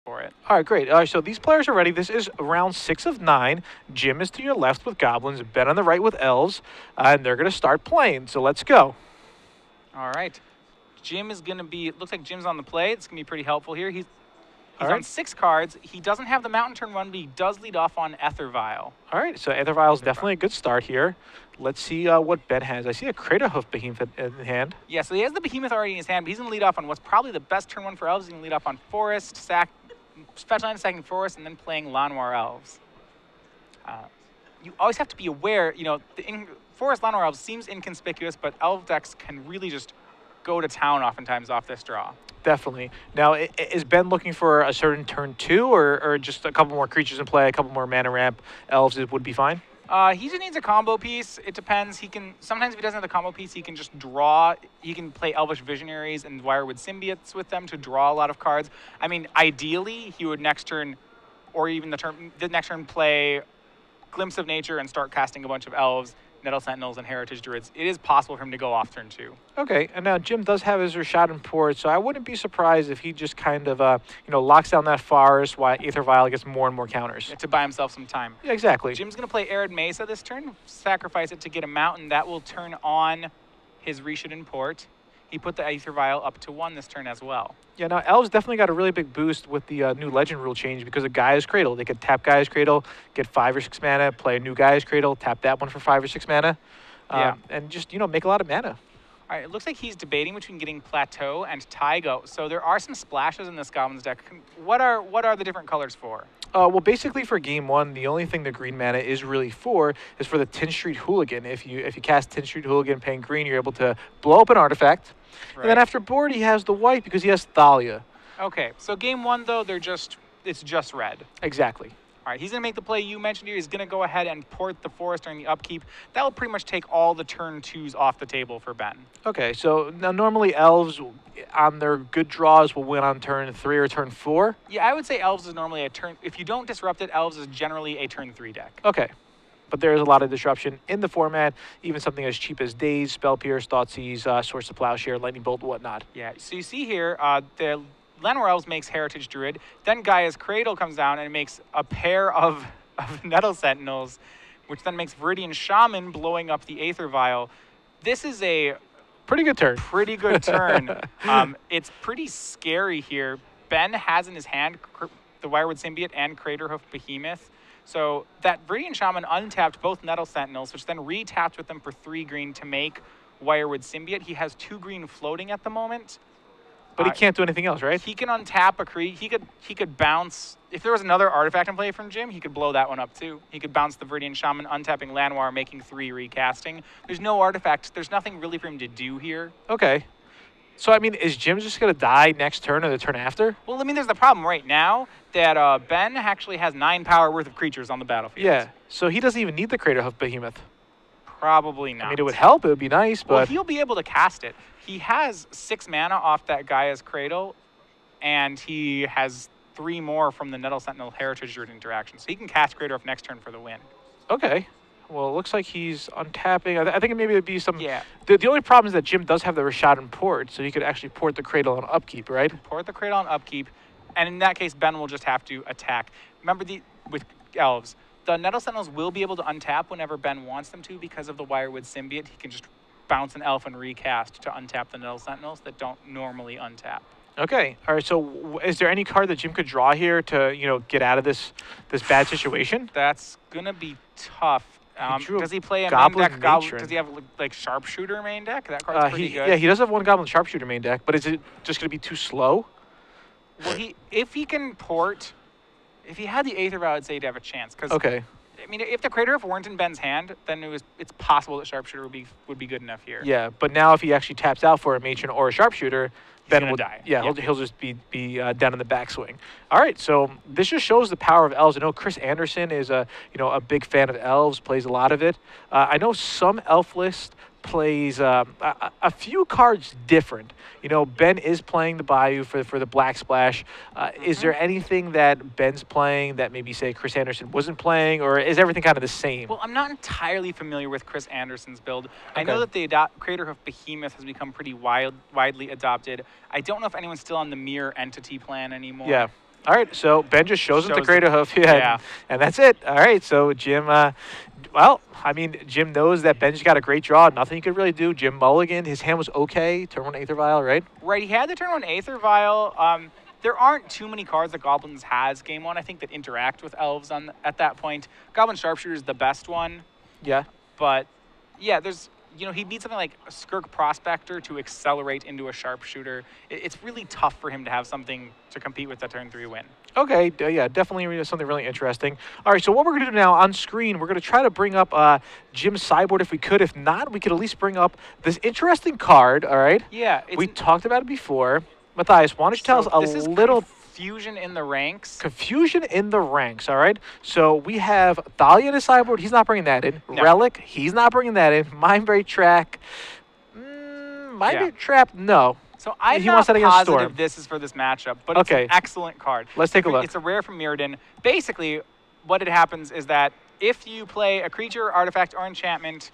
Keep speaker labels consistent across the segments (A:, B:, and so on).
A: for it.
B: All right, great. All right, so these players are ready. This is round 6 of 9. Jim is to your left with Goblins, Ben on the right with Elves, and they're going to start playing. So let's go.
A: All right. Jim is going to be, it looks like Jim's on the play. It's going to be pretty helpful here. He's
B: right.
A: on 6 cards. He doesn't have the Mountain Turn 1, but he does lead off on Ethervile.
B: All right, so Ethervile is definitely a good start here. Let's see what Ben has. I see a Craterhoof Behemoth in hand.
A: Yeah, so he has the Behemoth already in his hand, but he's going to lead off on what's probably the best turn 1 for Elves. He's going to lead off on Forest, Special Land, sacking Forest, and then playing Llanowar Elves. You always have to be aware, you know, the Forest Llanowar Elves seems inconspicuous, but Elf decks can really just go to town oftentimes off this draw.
B: Definitely. Now, is Ben looking for a certain turn 2 or just a couple more creatures in play, a couple more mana ramp? Elves would be fine?
A: He just needs a combo piece. It depends. He can sometimes if he doesn't have the combo piece, he can just draw. He can play Elvish Visionaries and Wirewood Symbiotes with them to draw a lot of cards. I mean, ideally, he would next turn, or even the next turn, play Glimpse of Nature and start casting a bunch of Elves, Nettle Sentinels, and Heritage Druids. It is possible for him to go off turn 2.
B: Okay, and now Jim does have his Rashad Port, so I wouldn't be surprised if he just kind of, locks down that forest while Aethervile gets more and more counters.
A: To buy himself some time.
B: Yeah, exactly.
A: Jim's going to play Arid Mesa this turn, sacrifice it to get a mountain. That will turn on his Rashad Port. He put the Aethervile up to 1 this turn as well.
B: Yeah, now Elves definitely got a really big boost with the new Legend rule change because of Gaia's Cradle. They could tap Gaia's Cradle, get 5 or 6 mana, play a new Gaia's Cradle, tap that one for 5 or 6 mana, and just, make a lot of mana.
A: All right, it looks like he's debating between getting Plateau and Taigo. So there are some splashes in this Goblins deck. What are the different colors for?
B: Well, basically for game 1, the only thing the green mana is really for is for the 10th Street Hooligan. If you cast 10th Street Hooligan paying green, you're able to blow up an artifact. Right. And then after board, he has the white because he has Thalia.
A: Okay, so game 1 though, it's just red.
B: Exactly.
A: All right, he's going to make the play you mentioned here. He's going to go ahead and port the Forest during the upkeep. That will pretty much take all the turn 2s off the table for Ben.
B: Okay, so now normally Elves on their good draws will win on turn 3 or turn 4.
A: Yeah, I would say Elves is normally a turn. If you don't disrupt it, Elves is generally a turn 3 deck.
B: Okay. But there is a lot of disruption in the format, even something as cheap as Daze, Spell Pierce, Thoughtseize, Source of Plowshare, Lightning Bolt, whatnot.
A: Yeah, so you see here, the Llanowar Elves makes Heritage Druid, then Gaia's Cradle comes down and it makes a pair of Nettle Sentinels, which then makes Viridian Shaman blowing up the Aethervile. This is a
B: pretty good turn.
A: Pretty good turn. It's pretty scary here. Ben has in his hand the Wirewood Symbiote and Craterhoof Behemoth. So that Viridian Shaman untapped both Nettle Sentinels, which then retapped with them for 3 green to make Wirewood Symbiote. He has 2 green floating at the moment.
B: But he can't do anything else, right?
A: He can untap a creature. He could bounce. If there was another artifact in play from Jim, he could blow that one up too. He could bounce the Viridian Shaman, untapping Llanowar, making 3 recasting. There's no artifacts. There's nothing really for him to do here.
B: Okay. So, I mean, is Jim just going to die next turn or the turn after?
A: Well, I mean, there's the problem right now that Ben actually has 9 power worth of creatures on the battlefield.
B: Yeah, so he doesn't even need the Craterhoof Behemoth.
A: Probably not.
B: I mean, it would help. It would be nice, but...
A: Well, he'll be able to cast it. He has 6 mana off that Gaia's Cradle, and he has 3 more from the Nettle Sentinel Heritage Druid interaction. So he can cast Craterhoof next turn for the win.
B: Okay. Well, it looks like he's untapping. I think maybe it would be some...
A: Yeah.
B: The only problem is that Jim does have the Rashad Port, so he could actually port the Cradle on upkeep, right?
A: Port the Cradle on upkeep, and in that case, Ben will just have to attack. Remember, with Elves, the Nettle Sentinels will be able to untap whenever Ben wants them to because of the Wirewood Symbiote. He can just bounce an Elf and recast to untap the Nettle Sentinels that don't normally untap.
B: Okay. All right. So is there any card that Jim could draw here to, get out of this bad situation?
A: That's going to be tough. Does he play a
B: Goblin
A: main deck? Does he have like Sharpshooter main deck? That card's pretty good.
B: Yeah, he does have 1 Goblin Sharpshooter main deck, but is it just going to be too slow?
A: Well, if he can port, if he had the Aethervile, I'd say he'd have a chance.
B: Okay.
A: I mean, if the Craterhoof weren't in Ben's hand, then it's possible that Sharpshooter would be good enough here.
B: Yeah, but now if he actually taps out for a Matron or a Sharpshooter, Ben will
A: die.
B: Yeah, he'll just be down in the backswing. All right, so this just shows the power of Elves. I know Chris Anderson is a big fan of Elves, plays a lot of it. I know some Elf list plays a few cards different. Ben is playing the Bayou for the Black Splash. Is there anything that Ben's playing that maybe, say, Chris Anderson wasn't playing, or is everything kind of the same?
A: Well, I'm not entirely familiar with Chris Anderson's build.
B: Okay.
A: I know that the Craterhoof Behemoth has become pretty widely adopted. I don't know if anyone's still on the Mirror Entity plan anymore.
B: Yeah. All right, so Ben just shows him the
A: Shows
B: Crater Hoof, yeah,
A: yeah.
B: and that's it. All right, so Jim, well, I mean, Jim knows that Ben's got a great draw. Nothing he could really do. Jim mulligan. His hand was okay. Turn 1 Aether Vial, right?
A: Right, he had the turn 1 Aether Vial. There aren't too many cards that Goblins has game 1, I think, that interact with Elves at that point. Goblin Sharpshooter is the best one.
B: Yeah.
A: But, yeah, there's, he'd need something like a Skirk Prospector to accelerate into a Sharpshooter. It's really tough for him to have something to compete with that turn 3 win.
B: Okay, yeah, definitely something really interesting. All right, so what we're going to do now on screen, we're going to try to bring up Jim's sideboard if we could. If not, we could at least bring up this interesting card, all right?
A: Yeah.
B: We talked about it before. Matthias, why don't you tell us a little...
A: Confusion in the ranks.
B: Confusion in the ranks, all right? So we have Thalia in his sideboard. He's not bringing that in.
A: No.
B: Relic, he's not bringing that in. Mindbreak Track, Mindbreak Trap, no.
A: So I'm
B: he
A: not
B: wants that against
A: positive
B: Storm.
A: this is for this matchup, but it's an excellent card.
B: Let's take a look.
A: It's a rare from Mirrodin. Basically, what it happens is that if you play a creature, artifact, or enchantment,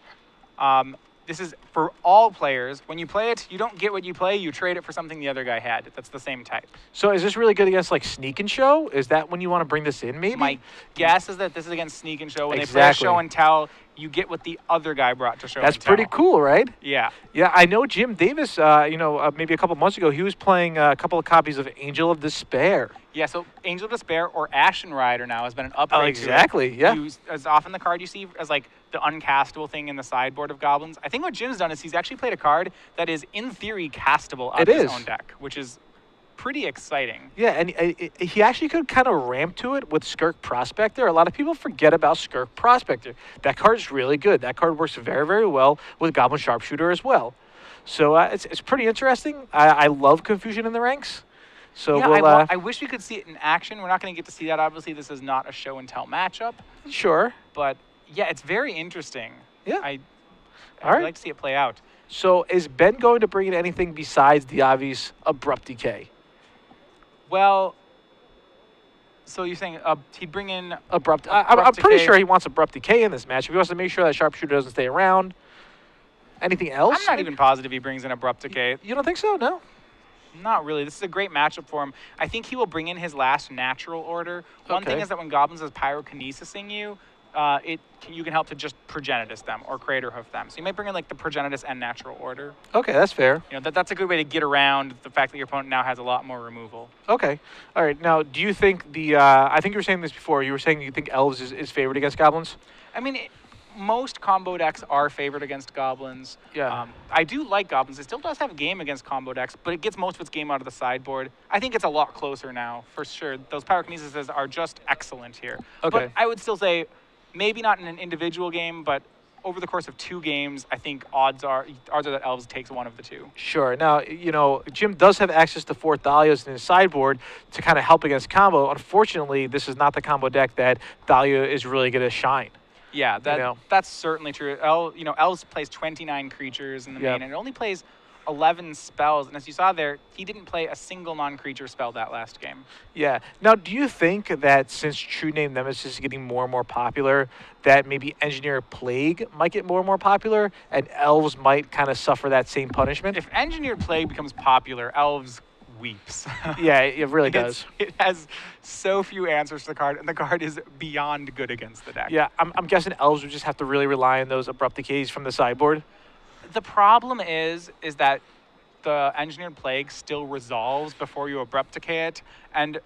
A: this is for all players. When you play it, you don't get what you play. You trade it for something the other guy had. That's the same type.
B: So is this really good against like Sneak and Show? Is that when you want to bring this in, maybe?
A: My guess is that this is against Sneak and Show. When they play a Show and Tell, you get what the other guy brought to Show and Tell.
B: That's pretty cool, right?
A: Yeah.
B: Yeah, I know Jim Davis, maybe a couple months ago, he was playing a couple of copies of Angel of Despair.
A: Yeah, so Angel of Despair or Ashen Rider now has been an upgrade.
B: Oh, exactly, yeah.
A: As often the card you see as like the uncastable thing in the sideboard of Goblins. I think what Jim's done is he's actually played a card that is, in theory, castable out of his own deck, which is pretty exciting.
B: Yeah, and he actually could kind of ramp to it with Skirk Prospector. A lot of people forget about Skirk Prospector. That card's really good. That card works very, very well with Goblin Sharpshooter as well. So it's pretty interesting. I love Confusion in the ranks. So
A: yeah, I wish we could see it in action. We're not going to get to see that. Obviously, this is not a show and tell matchup.
B: Sure.
A: But yeah, it's very interesting.
B: Yeah.
A: I'd
B: right.
A: like to see it play out.
B: So is Ben going to bring in anything besides the obvious Abrupt Decay?
A: Well, so you're saying he'd bring in
B: Abrupt I'm pretty sure he wants Abrupt Decay in this match. He wants to make sure that Sharpshooter doesn't stay around. Anything else?
A: I'm not even positive he brings in Abrupt Decay.
B: You don't think so? No?
A: Not really. This is a great matchup for him. I think he will bring in his last natural order. One thing is that when Goblins is pyrokinesising you, you can help to just Progenitus them or Crater Hoof them. So you might bring in like the Progenitus and natural order.
B: Okay, that's fair.
A: That's a good way to get around the fact that your opponent now has a lot more removal.
B: Okay. All right. Now, do you think I think you were saying this before. You were saying you think Elves is favored against Goblins?
A: I mean, most combo decks are favored against Goblins.
B: Yeah.
A: I do like Goblins. It still does have a game against combo decks, but it gets most of its game out of the sideboard. I think it's a lot closer now, for sure. Those Pyrokinesises are just excellent here.
B: Okay.
A: But I would still say, maybe not in an individual game, but over the course of 2 games, I think odds are that Elves takes one of the 2.
B: Sure. Now, Jim does have access to 4 Thalias in his sideboard to kind of help against combo. Unfortunately, this is not the combo deck that Thalia is really going to shine.
A: Yeah, that's certainly true. Elves plays 29 creatures in the main, and it only plays 11 spells. And as you saw there, he didn't play a single non-creature spell that last game.
B: Yeah. Now, do you think that since True Name Nemesis is getting more and more popular, that maybe Engineer Plague might get more and more popular, and Elves might kind of suffer that same punishment?
A: If Engineer Plague becomes popular, Elves weeps.
B: Yeah, it really does.
A: It has so few answers to the card, and the card is beyond good against the deck.
B: Yeah, I'm guessing Elves would just have to really rely on those Abrupt Decays from the sideboard.
A: The problem is that the Engineered Plague still resolves before you Abrupt Decay it, and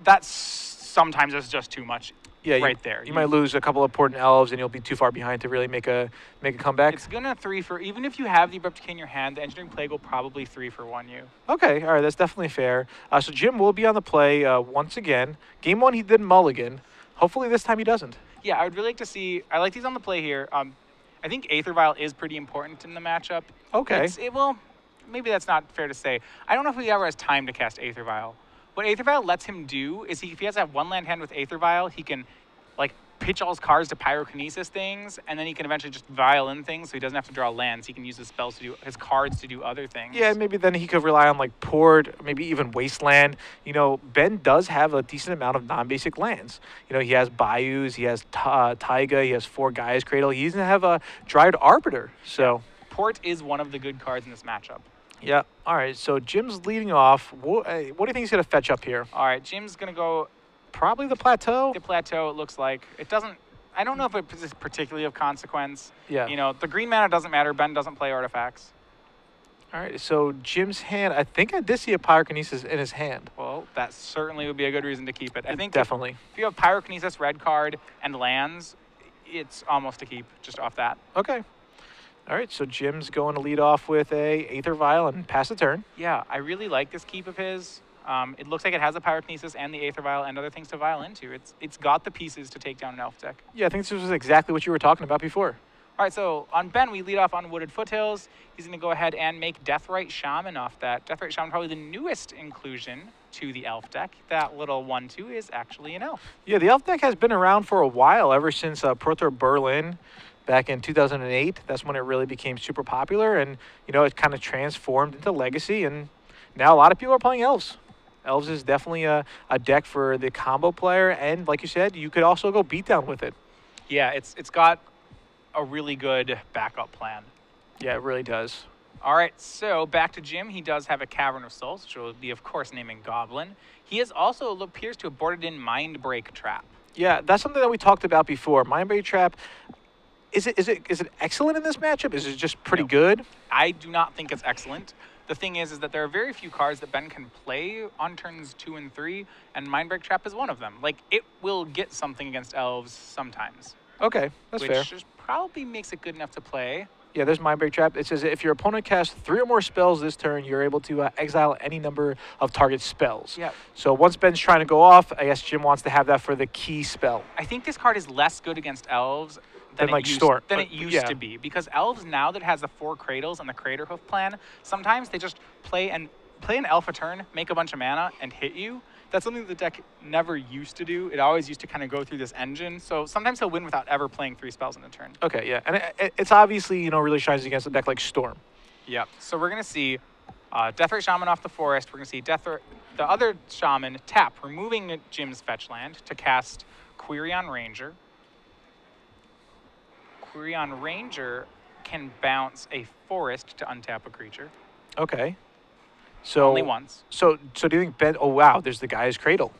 A: that sometimes is just too much.
B: Yeah,
A: there.
B: You might lose a couple of important Elves, and you'll be too far behind to really make a comeback.
A: It's gonna 3 for, even if you have the Abrupt Decay in your hand, the Engineering Plague will probably 3 for 1 you.
B: Okay, all right, that's definitely fair. So Jim will be on the play once again. Game 1, he did mulligan. Hopefully this time he doesn't.
A: Yeah, I would really like to see. I like these on the play here. I think Aether Vial is pretty important in the matchup.
B: Okay.
A: Well, maybe that's not fair to say. I don't know if he ever has time to cast Aether Vial. What Aether Vial lets him do is if he has to have 1 land hand with Aether Vial, he can like pitch all his cards to pyrokinesis things, and then he can eventually just vial in things, so he doesn't have to draw lands. He can use his spells to do his cards to do other things.
B: Yeah, maybe then he could rely on like Port, maybe even Wasteland. Ben does have a decent amount of non-basic lands. He has Bayous, he has Taiga, he has 4 Gaia's Cradle. He even have a Dryad Arbiter. So
A: Port is one of the good cards in this matchup.
B: Yeah. All right. So Jim's leading off. What do you think he's going to fetch up here?
A: All right, Jim's going to go
B: Probably the plateau.
A: the plateau, it looks like. It doesn't, I don't know if it is particularly of consequence.
B: Yeah.
A: You know, the green mana doesn't matter. Ben doesn't play artifacts.
B: All right. So Jim's hand. I think I did see a pyrokinesis in his hand.
A: Well, that certainly would be a good reason to keep it. I think
B: Definitely.
A: if you have Pyrokinesis, red card, and lands, it's almost a keep just off that.
B: Okay. All right. So Jim's going to lead off with a Aether Vial and pass the turn.
A: Yeah, I really like this keep of his. It looks like it has the Pyrokinesis and the Aether Vial and other things to vial into. It's got the pieces to take down an elf deck.
B: Yeah, I think this was exactly what you were talking about before.
A: All right, so on Ben, we lead off on Wooded Foothills. He's going to go ahead and make Deathrite Shaman off that. Deathrite Shaman, probably the newest inclusion to the elf deck. That little 1/2 is actually an elf.
B: Yeah, the elf deck has been around for a while, ever since Pro Tour Berlin back in 2008. That's when it really became super popular, and you know, it kind of transformed into Legacy, and now a lot of people are playing Elves. Elves is definitely a deck for the combo player, and like you said, you could also go beatdown with it.
A: Yeah, it's got a really good backup plan.
B: Yeah, it really does.
A: All right, so back to Jim. He does have a Cavern of Souls, which will be, of course, naming Goblin. He has also appears to have boarded in Mind Break Trap.
B: Yeah, that's something that we talked about before. Mind Break Trap. Is it excellent in this matchup? Is it just pretty good?
A: I do not think it's excellent. The thing is that there are very few cards that Ben can play on turns 2 and 3, and Mind Break Trap is one of them. Like, it will get something against Elves sometimes.
B: Okay, that's fair.
A: Which just probably makes it good enough to play.
B: Yeah, there's Mind Break Trap. It says if your opponent casts 3 or more spells this turn, you're able to exile any number of target spells.
A: Yeah.
B: So once Ben's trying to go off, I guess Jim wants to have that for the key spell.
A: I think this card is less good against Elves
B: Than like Storm.
A: than it used to be. Because Elves, now that it has the 4 Cradles and the Crater Hoof plan, sometimes they just play an elf a turn, make a bunch of mana, and hit you. That's something the deck never used to do. It always used to kind of go through this engine. So sometimes he'll win without ever playing 3 spells in a turn.
B: Okay, yeah. And it's obviously, you know, really shines against a deck like Storm.
A: Yep. So we're going to see Deathrite Shaman off the forest. We're going to see the other Shaman tap, removing Jim's fetch land to cast Quirion Ranger. Quirion Ranger can bounce a forest to untap a creature.
B: Okay. So
A: Only once.
B: So do you think Ben? Oh wow, there's the Guy's Cradle.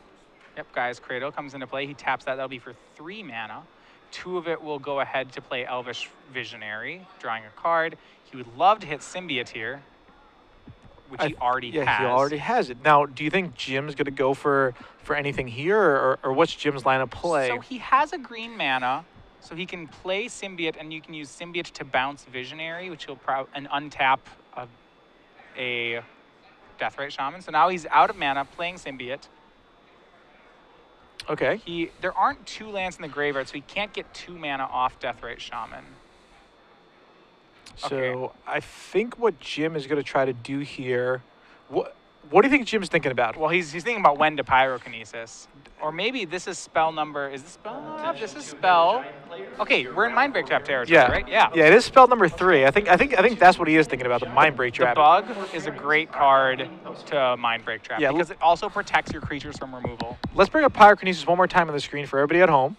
A: Yep, Guy's Cradle comes into play. He taps that. That'll be for 3 mana. 2 of it will go ahead to play Elvish Visionary, drawing a card. He would love to hit Symbiote here, which he already has.
B: Yeah, he already has it. Now, do you think Jim's going to go for anything here, or what's Jim's line of play?
A: So he has a green mana, so he can play Symbiote, and you can use Symbiote to bounce Visionary, which he'll and untap a Deathrite Shaman. So now he's out of mana, playing Symbiote.
B: Okay.
A: There aren't 2 lands in the graveyard, so he can't get 2 mana off Deathrite Shaman.
B: So
A: Okay.
B: I think what Jim is going to try to do here. What do you think Jim's thinking about?
A: Well, he's thinking about when to Pyrokinesis. Or maybe this is spell number. Is this spell? Nope, this is spell. Okay, we're in Mind Break Trap territory,
B: Yeah.
A: right? Yeah.
B: Yeah, it is spell number 3. I think that's what he is thinking about, the Mind Break
A: The
B: Trap.
A: bug is a great card to Mind Break Trap
B: Yeah,
A: because it also protects your creatures from removal.
B: Let's bring up Pyrokinesis one more time on the screen for everybody at home.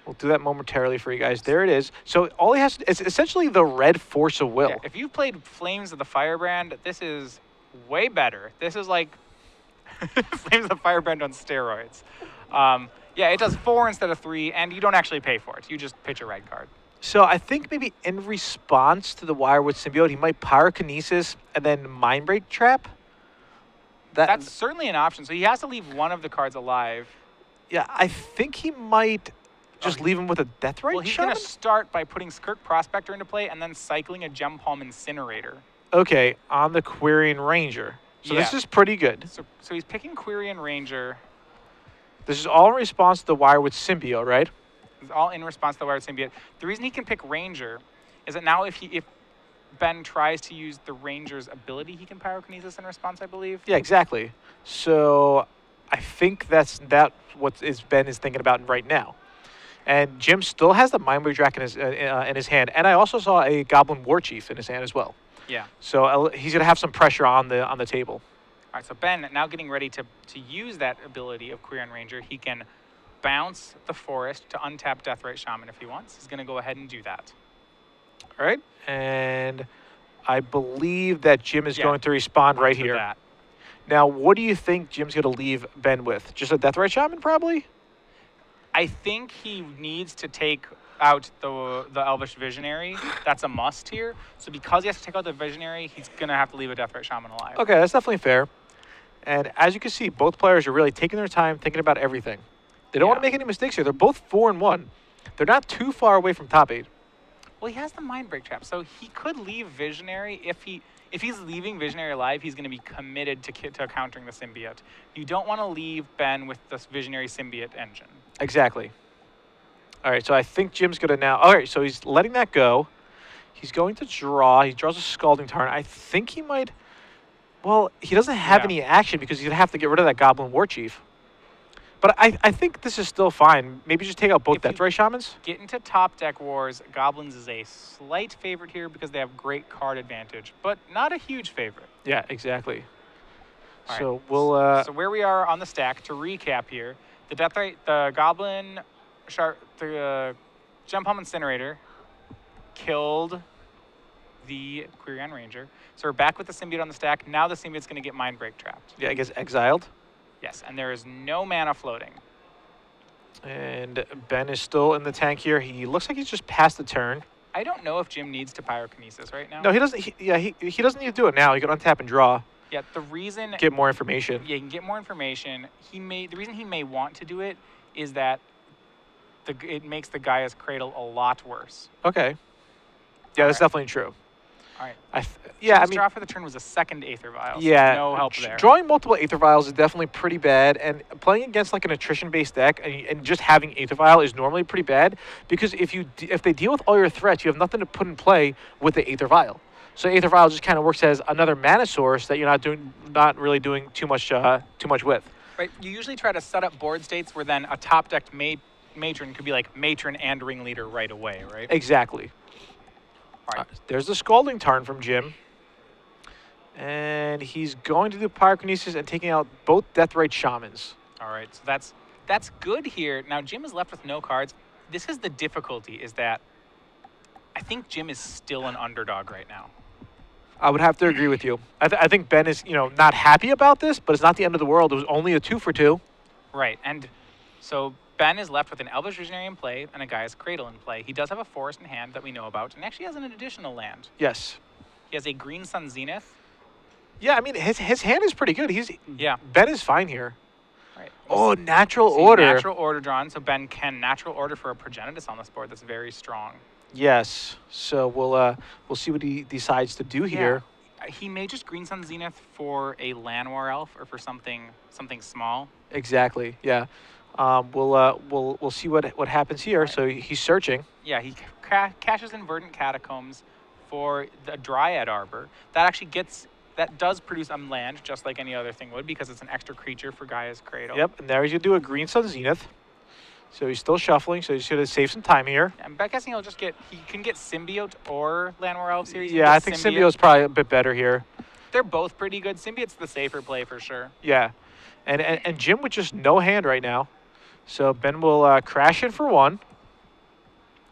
B: We'll do that momentarily for you guys. There it is. So all he has to, it's essentially the red Force of Will.
A: Yeah, if you've played Flames of the Firebrand, this is way better. This is like Flames of the Firebrand on steroids. Yeah, it does 4 instead of 3, and you don't actually pay for it. You just pitch a red card.
B: So I think maybe in response to the Wirewood Symbiote, he might Pyrokinesis and then Mind Break Trap.
A: That's certainly an option. So he has to leave one of the cards alive.
B: Yeah, I think he might just leave him with a Deathrite
A: Well, he's
B: Shaman?
A: going to start by putting Skirk Prospector into play and then cycling a Gem Palm Incinerator.
B: Okay, on the Quirion Ranger. So
A: Yeah.
B: this is pretty good.
A: So he's picking Quirion Ranger.
B: This is all in response to the Wirewood Symbiote, right?
A: It's all in response to the Wired Symbiote. The reason he can pick Ranger is that now if Ben tries to use the Ranger's ability, he can Pyrokinesis in response, I believe.
B: Yeah, exactly. So I think that's what Ben is thinking about right now. And Jim still has the Mind Break Drac in his hand, and I also saw a Goblin War Chief in his hand as well.
A: Yeah.
B: So he's gonna have some pressure on the table.
A: All right, so Ben, now getting ready to use that ability of Quirion Ranger, he can bounce the forest to untap Deathrite Shaman if he wants. He's going to go ahead and do that.
B: All right, and I believe that Jim is
A: Yeah,
B: going to respond right
A: to
B: here.
A: that.
B: Now, what do you think Jim's going to leave Ben with? Just a Deathrite Shaman, probably?
A: I think he needs to take out the Elvish Visionary. That's a must here. So because he has to take out the Visionary, he's going to have to leave a Deathrite Shaman alive.
B: Okay, that's definitely fair. And as you can see, both players are really taking their time, thinking about everything. They don't want to make any mistakes here. They're both 4-1. They're not too far away from top 8.
A: Well, he has the Mind Break Trap, so he could leave Visionary. If he's leaving Visionary alive, he's going to be committed to countering the Symbiote. You don't want to leave Ben with this Visionary Symbiote engine.
B: Exactly. All right, so I think Jim's going to now... All right, so he's letting that go. He's going to draw. He draws a Scalding Tarn. I think he might... Well, he doesn't have any action because he's going to have to get rid of that Goblin War Chief. But I think this is still fine. Maybe just take out both Deathrite Shamans.
A: Get into top deck wars. Goblins is a slight favorite here because they have great card advantage, but not a huge favorite.
B: Yeah, exactly.
A: All
B: so
A: right.
B: we'll...
A: So where we are on the stack, to recap here, the Deathrite, the Goblin, the Jump Home Incinerator killed the Quirion Ranger. So we're back with the Symbiote on the stack. Now the Symbiote's going to get Mind Break trapped.
B: Yeah, I guess exiled.
A: Yes, and there is no mana floating.
B: And Ben is still in the tank here. He looks like he's just passed the turn.
A: I don't know if Jim needs to Pyrokinesis right now.
B: No, he doesn't. He doesn't need to do it now. He can untap and draw.
A: Yeah, the reason...
B: Get more information.
A: Yeah, you can get more information. The reason he may want to do it is that it makes the Gaia's Cradle a lot worse.
B: Okay. Yeah, that's definitely true.
A: All right.
B: I mean,
A: draw for the turn was a second Aether Vial.
B: Yeah.
A: So no help there.
B: Drawing multiple Aether Vials is definitely pretty bad, and playing against like an attrition-based deck and just having Aether Vial is normally pretty bad because if they deal with all your threats, you have nothing to put in play with the Aether Vial. So Aether Vial just kind of works as another mana source that you're not really doing too much with.
A: Right. You usually try to set up board states where then a top decked matron could be like matron and ringleader right away, right?
B: Exactly.
A: All right.
B: There's the Scalding Tarn from Jim. And he's going to do Pyrokinesis and taking out both Deathrite Shamans.
A: All right, so that's good here. Now, Jim is left with no cards. This is the difficulty, is that I think Jim is still an underdog right now.
B: I would have to agree with you. I think Ben is, not happy about this, but it's not the end of the world. It was only a 2-for-2.
A: Right, and so Ben is left with an Elvish Visionary in play and a Gaia's Cradle in play. He does have a forest in hand that we know about, and actually has an additional land.
B: Yes.
A: He has a Green Sun Zenith.
B: Yeah, I mean, his hand is pretty good.
A: Yeah.
B: Ben is fine here.
A: Right.
B: Oh, Natural Order.
A: Natural Order drawn, so Ben can Natural Order for a Progenitus on this board. That's very strong.
B: Yes. So we'll see what he decides to do here.
A: He may just Green Sun Zenith for a Llanowar Elf or for something small.
B: Exactly. Yeah. We'll see what happens here. Right. So he's searching.
A: Yeah, he caches in Verdant Catacombs for the Dryad Arbor. That does produce a land, just like any other thing would, because it's an extra creature for Gaia's Cradle.
B: Yep, and there he's going to do a Green Sun Zenith. So he's still shuffling, so he's going to save some time here.
A: I'm guessing he can get Symbiote or Llanowar Elves here.
B: Yeah, I think Symbiote's probably a bit better here.
A: They're both pretty good. Symbiote's the safer play for sure.
B: Yeah, and Jim with just no hand right now. So Ben will crash in for 1.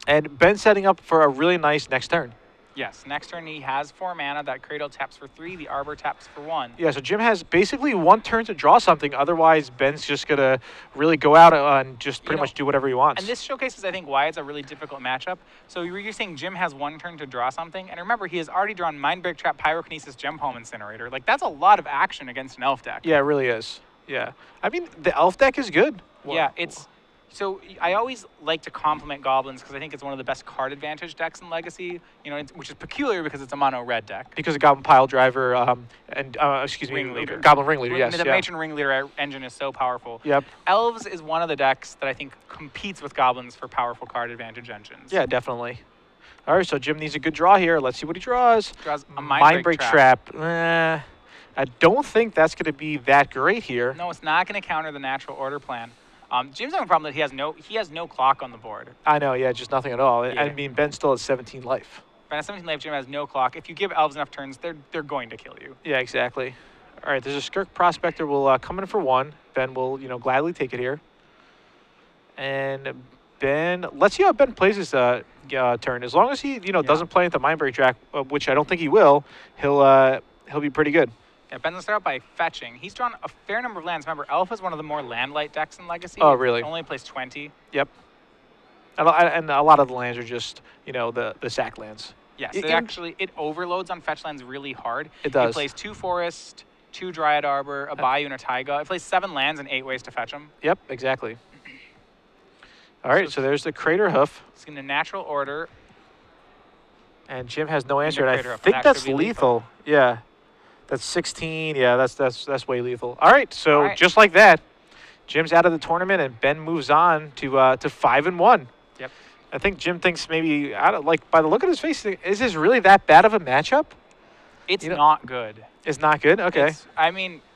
B: And Ben's setting up for a really nice next turn.
A: Yes, next turn he has 4 mana. That Cradle taps for 3. The Arbor taps for 1.
B: Yeah, so Jim has basically 1 turn to draw something. Otherwise, Ben's just going to really go out and just pretty much do whatever he wants.
A: And this showcases, I think, why it's a really difficult matchup. So you're saying Jim has 1 turn to draw something. And remember, he has already drawn Mind Break Trap, Pyrokinesis, Gem Home Incinerator. Like, that's a lot of action against an Elf deck.
B: Yeah, it really is. Yeah. I mean, the Elf deck is good.
A: Yeah, So I always like to compliment Goblins because I think it's one of the best card advantage decks in Legacy, which is peculiar because it's a mono red deck.
B: Because of Goblin Pile Driver
A: Ringleader.
B: Goblin Ringleader, yes.
A: The Matron Ringleader engine is so powerful.
B: Yep.
A: Elves is one of the decks that I think competes with Goblins for powerful card advantage engines.
B: Yeah, definitely. All right, so Jim needs a good draw here. Let's see what he draws.
A: Draws a Mind Break
B: Trap. I don't think that's going to be that great here.
A: No, it's not going to counter the Natural Order plan. Jim's having a problem that he has no clock on the board.
B: I know, yeah, just nothing at all.
A: Yeah.
B: I mean, Ben still has 17 life.
A: Ben has 17 life, Jim has no clock. If you give Elves enough turns, they're going to kill you.
B: Yeah, exactly. All right, there's a Skirk Prospector will come in for 1. Ben will, gladly take it here. And Ben. Let's see how Ben plays his turn. As long as he, doesn't play into Mindbreak Jack, which I don't think he will, he'll be pretty good.
A: Yeah, Ben's going to start out by fetching. He's drawn a fair number of lands. Remember, Elf is one of the more land-light decks in Legacy.
B: Oh, really?
A: It only plays 20.
B: Yep. And a lot of the lands are just, the sack lands.
A: Yes, it overloads on fetch lands really hard.
B: It does.
A: It plays 2 Forest, 2 Dryad Arbor, a Bayou, and a Taiga. It plays 7 lands and 8 ways to fetch them.
B: Yep, exactly. All right, so there's the Crater Hoof.
A: It's in the natural order.
B: And Jim has no answer, and I
A: Hoof.
B: think that's lethal. Yeah. That's 16. Yeah, that's way lethal. All right, so just like that, Jim's out of the tournament, and Ben moves on to 5-1.
A: Yep.
B: I think Jim thinks maybe, by the look at his face, is this really that bad of a matchup?
A: It's not good.
B: It's not good? Okay.